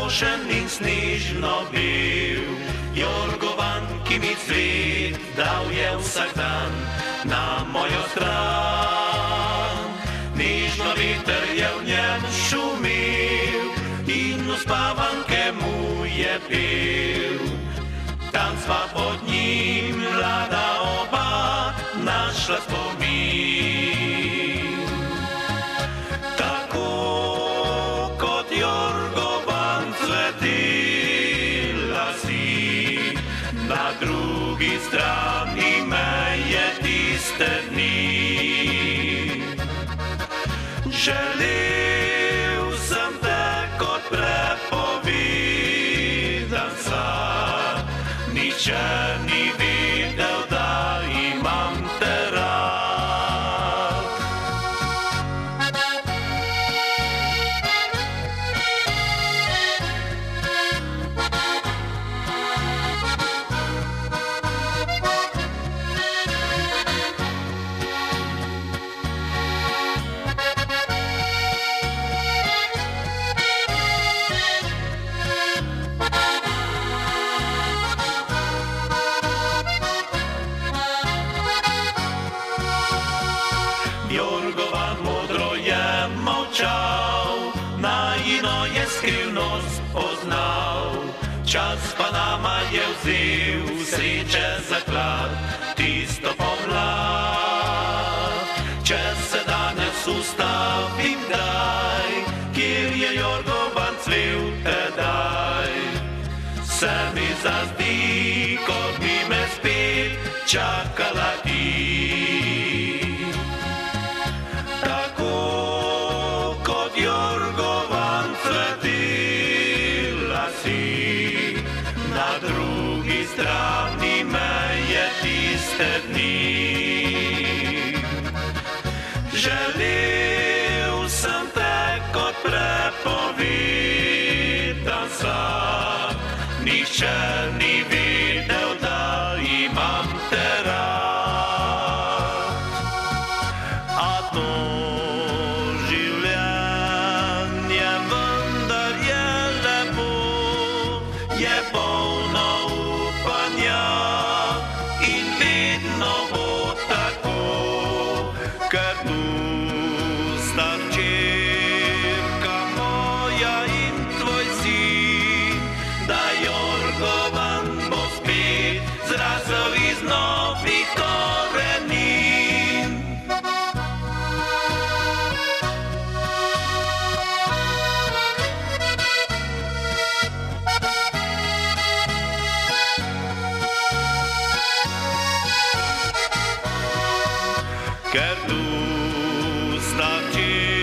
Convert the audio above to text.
кожен він сніжно бив. Jorgovanky mi svít dal je всегдан na mojo strán. Nížno vítr je v něm šumil, innu spávanke mu je pil. Tam svobodním mladá oba našla vzpomín. Tako kot Jorgovan cvetila si, na drugi strani meje tiste dni. Želil sem te kot prepovedan sad, niče ni videl, da imam te rad. Jorgovan modro je molčal, na jino je skrivnost poznal. Čas pa nama je vzel sreče zaklad, tisto pomlad. Če se danes ustavim kdaj, kjer je Jorgovan cvel tedaj, se mi zazdi, kot bi me spet čakala ti. Jorgovan cvetila si, na drugi strani meje tiste dni. Želel sem te kot prepovedan sad, nihče ni videl, da imam te rad. A to je polno upanja in vedno bo tako, ker tu sta hčerka moja in tvoj sin, da Jorgovan bo spet zrasel iz novih korenin. Ker tu sta hčerka